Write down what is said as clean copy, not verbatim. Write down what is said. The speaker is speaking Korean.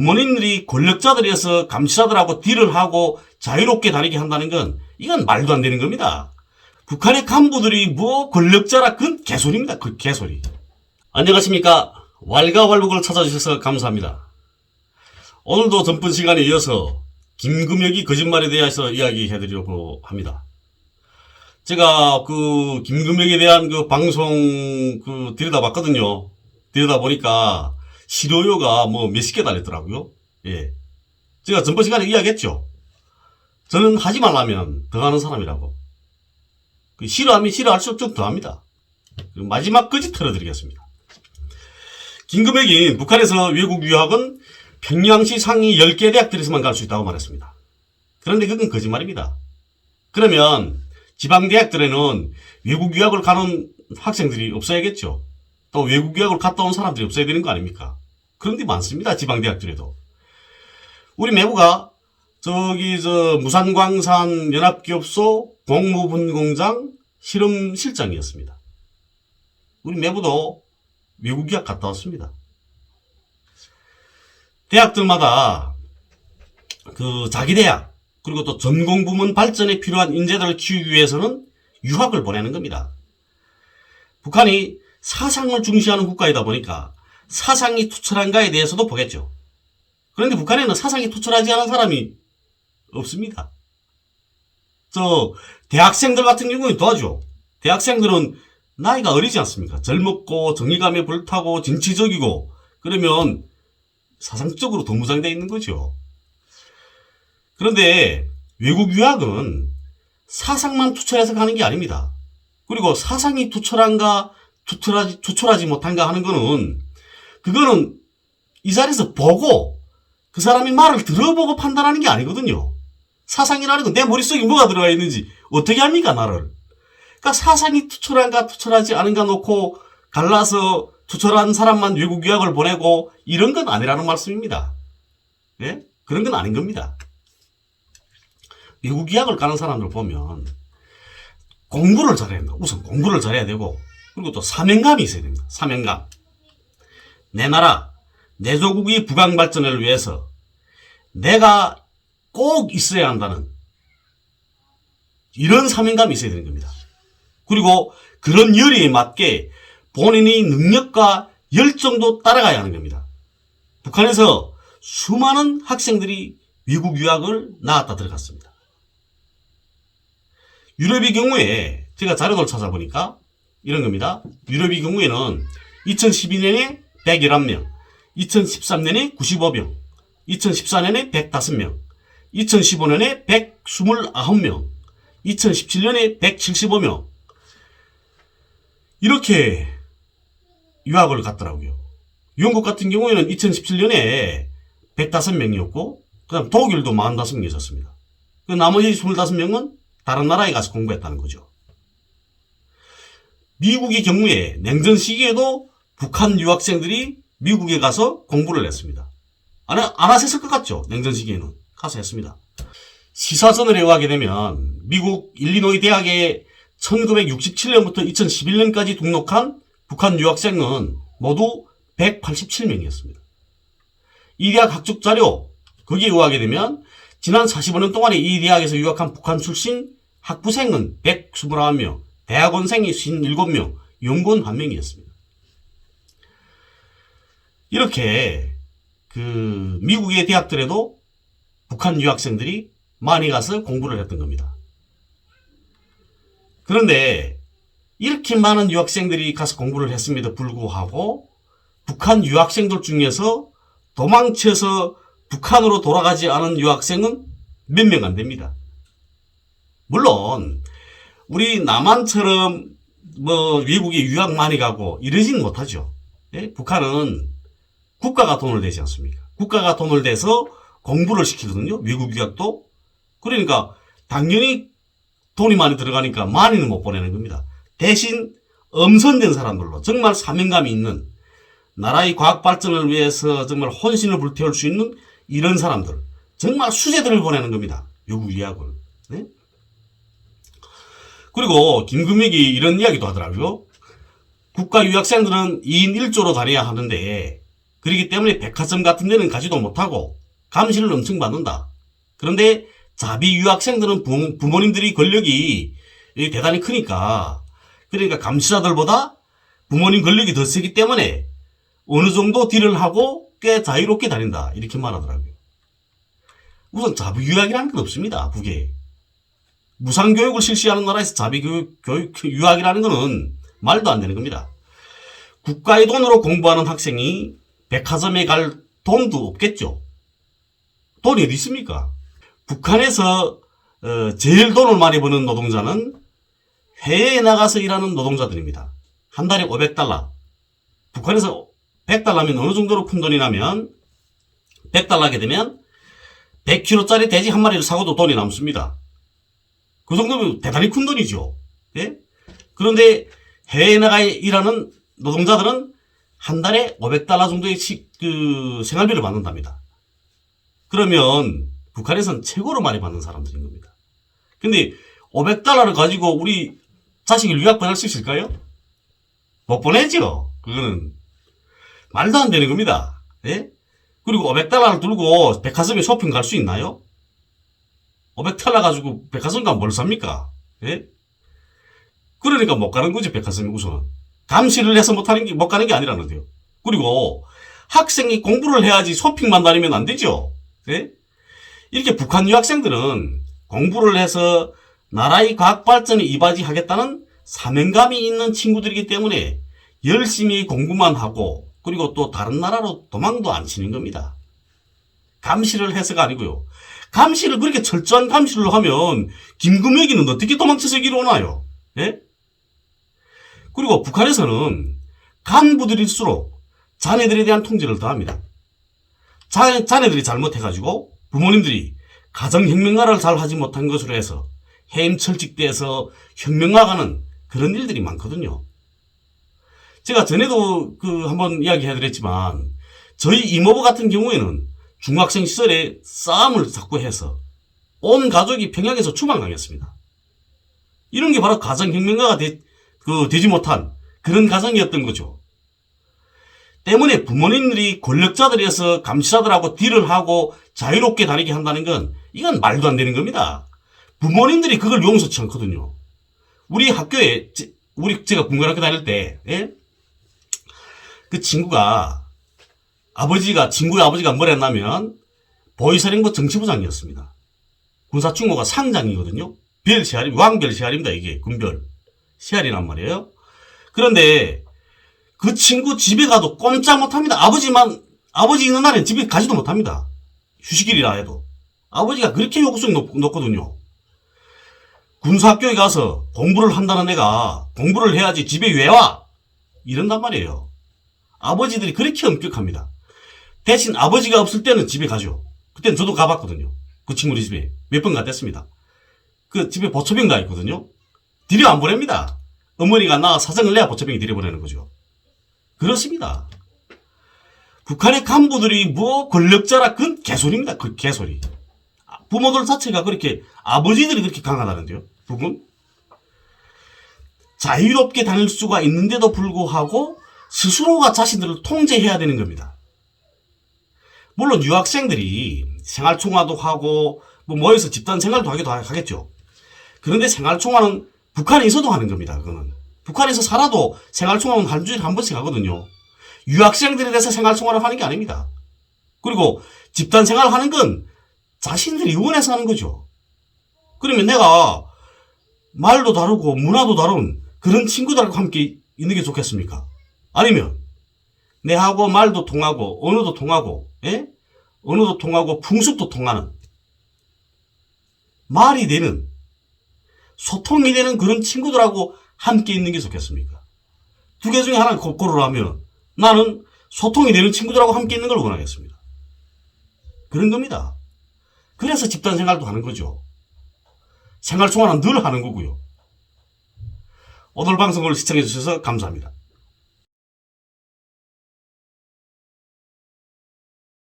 부모님들이 권력자들이어서 감시자들하고 딜을 하고 자유롭게 다니게 한다는 건 이건 말도 안 되는 겁니다. 북한의 간부들이 뭐 권력자라 그건 개소리입니다. 그 개소리. 안녕하십니까. 왈가왈부를 찾아주셔서 감사합니다. 오늘도 전번 시간에 이어서 김금혁이 거짓말에 대해서 이야기해드리려고 합니다. 제가 그 김금혁에 대한 그 방송 들여다봤거든요. 들여다보니까 실효료가 뭐 몇십 개 달렸더라고요. 예. 제가 전번 시간에 이야기했죠. 저는 하지 말라면 더 하는 사람이라고. 싫어하면 싫어할수록 좀 더 합니다. 마지막까지 털어드리겠습니다. 김금혁이 북한에서 외국 유학은 평양시 상위 10개 대학들에서만 갈 수 있다고 말했습니다. 그런데 그건 거짓말입니다. 그러면 지방대학들에는 외국 유학을 가는 학생들이 없어야겠죠. 또 외국 유학을 갔다 온 사람들이 없어야 되는 거 아닙니까? 그런데 많습니다. 지방대학들에도. 우리 매부가 무산광산 연합기업소 공무분공장 실험실장이었습니다. 우리 매부도 외국 유학 갔다 왔습니다. 대학들마다 자기 대학 그리고 또 전공부문 발전에 필요한 인재들을 키우기 위해서는 유학을 보내는 겁니다. 북한이 사상을 중시하는 국가이다 보니까 사상이 투철한가에 대해서도 보겠죠. 그런데 북한에는 사상이 투철하지 않은 사람이 없습니다. 대학생들 같은 경우는 도와줘. 대학생들은 나이가 어리지 않습니까? 젊었고 정의감에 불타고 진취적이고 그러면 사상적으로 더 무장되어 있는 거죠. 그런데 외국 유학은 사상만 투철해서 가는 게 아닙니다. 그리고 사상이 투철한가 투철하지 못한가 하는 거는 그거는 이 자리에서 보고 그 사람이 말을 들어보고 판단하는 게 아니거든요. 사상이라는 건 내 머릿속에 뭐가 들어가 있는지 어떻게 합니까 나를. 그러니까 사상이 투철한가 투철하지 않은가 놓고 갈라서 투철한 사람만 외국 유학을 보내고 이런 건 아니라는 말씀입니다. 예? 그런 건 아닌 겁니다. 외국 유학을 가는 사람들 보면 공부를 잘해야 된다. 우선 공부를 잘해야 되고 그리고 또 사명감이 있어야 됩니다. 사명감. 내 나라, 내 조국의 부강 발전을 위해서 내가 꼭 있어야 한다는 이런 사명감이 있어야 되는 겁니다. 그리고 그런 열의에 맞게 본인의 능력과 열정도 따라가야 하는 겁니다. 북한에서 수많은 학생들이 외국 유학을 나왔다 들어갔습니다. 유럽의 경우에 제가 자료를 찾아보니까 이런 겁니다. 유럽의 경우에는 2012년에 111명, 2013년에 95명, 2014년에 105명, 2015년에 129명, 2017년에 175명 이렇게 유학을 갔더라고요. 영국 같은 경우에는 2017년에 105명이었고 그 다음 독일도 45명이 있었습니다. 그 나머지 25명은 다른 나라에 가서 공부했다는 거죠. 미국의 경우에 냉전 시기에도 북한 유학생들이 미국에 가서 공부를 했습니다. 안 하셨을 것 같죠? 냉전 시기에는 가서 했습니다. 시사전을 의하게 되면 미국 일리노이 대학에 1967년부터 2011년까지 등록한 북한 유학생은 모두 187명이었습니다. 이 대학 학적 자료 거기에 의하게 되면 지난 45년 동안에 이 대학에서 유학한 북한 출신 학부생은 129명, 대학원생이 57명, 연구원 1명이었습니다. 이렇게 미국의 대학들에도 북한 유학생들이 많이 가서 공부를 했던 겁니다. 그런데 이렇게 많은 유학생들이 가서 공부를 했음에도 불구하고 북한 유학생들 중에서 도망쳐서 북한으로 돌아가지 않은 유학생은 몇 명 안 됩니다. 물론 우리 남한처럼 외국에 유학 많이 가고 이러지는 못하죠. 예? 북한은 국가가 돈을 내지 않습니까? 국가가 돈을 내서 공부를 시키거든요. 외국 유학도. 그러니까 당연히 돈이 많이 들어가니까 많이는 못 보내는 겁니다. 대신 엄선된 사람들로 정말 사명감이 있는 나라의 과학 발전을 위해서 정말 혼신을 불태울 수 있는 이런 사람들, 정말 수재들을 보내는 겁니다. 외국 유학을. 네? 그리고 김금혁이 이런 이야기도 하더라고요. 국가 유학생들은 2인 1조로 다녀야 하는데 그렇기 때문에 백화점 같은 데는 가지도 못하고 감시를 엄청 받는다. 그런데 자비 유학생들은 부모님들이 권력이 대단히 크니까, 그러니까 감시자들보다 부모님 권력이 더 세기 때문에 어느 정도 딜을 하고 꽤 자유롭게 다닌다, 이렇게 말하더라고요. 우선 자비 유학이라는 건 없습니다, 북에. 무상교육을 실시하는 나라에서 자비 유학이라는 거는 말도 안 되는 겁니다. 국가의 돈으로 공부하는 학생이 백화점에 갈 돈도 없겠죠. 돈이 어디 있습니까? 북한에서 제일 돈을 많이 버는 노동자는 해외에 나가서 일하는 노동자들입니다. 한 달에 500달러. 북한에서 100달러면 어느 정도로 큰 돈이 나면, 100달러 하게 되면 100kg짜리 돼지 한 마리를 사고도 돈이 남습니다. 그 정도면 대단히 큰 돈이죠. 예? 그런데 해외에 나가 일하는 노동자들은 한 달에 500달러 정도의 생활비를 받는답니다. 그러면 북한에서는 최고로 많이 받는 사람들인 겁니다. 근데 500달러를 가지고 우리 자식을 유학 보낼 수 있을까요? 못 보내죠. 그거는 말도 안 되는 겁니다. 예? 그리고 500달러를 들고 백화점에 쇼핑 갈 수 있나요? 500달러 가지고 백화점 가면 뭘 삽니까? 예? 그러니까 못 가는 거죠, 백화점에 우선. 감시를 해서 못 가는 게 아니라는데요. 그리고 학생이 공부를 해야지 쇼핑만 다니면 안 되죠. 예? 이렇게 북한 유학생들은 공부를 해서 나라의 과학 발전에 이바지하겠다는 사명감이 있는 친구들이기 때문에 열심히 공부만 하고, 그리고 또 다른 나라로 도망도 안 치는 겁니다. 감시를 해서가 아니고요. 감시를 그렇게 철저한 감시를 하면 김금혁이는 어떻게 도망쳐서 여기로 오나요? 예? 그리고 북한에서는 간부들일수록 자네들에 대한 통제를 더합니다. 자네들이 잘못해가지고 부모님들이 가정혁명가를 잘 하지 못한 것으로 해서 해임 철직돼서 혁명화가는 그런 일들이 많거든요. 제가 전에도 한번 이야기해드렸지만, 저희 이모부 같은 경우에는 중학생 시절에 싸움을 자꾸 해서 온 가족이 평양에서 추방당했습니다. 이런 게 바로 가정혁명가가 되지 못한 그런 가정이었던 거죠. 때문에 부모님들이 권력자들에서 감시자들하고 딜을 하고 자유롭게 다니게 한다는 건 이건 말도 안 되는 겁니다. 부모님들이 그걸 용서치 않거든요. 우리 학교에 제가 국민학교 다닐 때, 예? 그 친구의 아버지가 뭘 했냐면 보이사령부 정치부장이었습니다. 군사충모가 상장이거든요. 왕별 시알입니다. 이게 군별 시알이란 말이에요. 그런데 그 친구 집에 가도 꼼짝 못합니다. 아버지 있는 날엔 집에 가지도 못합니다. 휴식일이라 해도. 아버지가 그렇게 요구성이 높거든요. 군사학교에 가서 공부를 한다는 애가 공부를 해야지 집에 왜 와? 이런단 말이에요. 아버지들이 그렇게 엄격합니다. 대신 아버지가 없을 때는 집에 가죠. 그때는 저도 가봤거든요. 그 친구네 집에 몇 번 갔댔습니다. 그 집에 보초병 가 있거든요. 들여 안 보냅니다. 어머니가 나 사정을 내야 보초병이 들여보내는 거죠. 그렇습니다. 북한의 간부들이 권력자라 그건 개소리입니다. 그 개소리. 부모들 자체가 그렇게, 아버지들이 그렇게 강하다는데요. 북은 자유롭게 다닐 수가 있는데도 불구하고 스스로가 자신들을 통제해야 되는 겁니다. 물론 유학생들이 생활총화도 하고 모여서 집단 생활도 하겠죠. 그런데 생활총화는 북한에 있어도 하는 겁니다. 그거는 북한에서 살아도 생활총화는 한 주일에 한 번씩 하거든요. 유학생들에 대해서 생활총화를 하는 게 아닙니다. 그리고 집단 생활을 하는 건 자신들이 원해서 하는 거죠. 그러면 내가 말도 다르고 문화도 다른 그런 친구들하고 함께 있는 게 좋겠습니까? 아니면 내하고 말도 통하고 언어도 통하고, 예? 언어도 통하고 풍습도 통하는, 말이 되는, 소통이 되는 그런 친구들하고 함께 있는 게 좋겠습니까? 두 개 중에 하나 고르라면 나는 소통이 되는 친구들하고 함께 있는 걸 원하겠습니다. 그런 겁니다. 그래서 집단 생활도 하는 거죠. 생활총화는 늘 하는 거고요. 오늘 방송을 시청해 주셔서 감사합니다.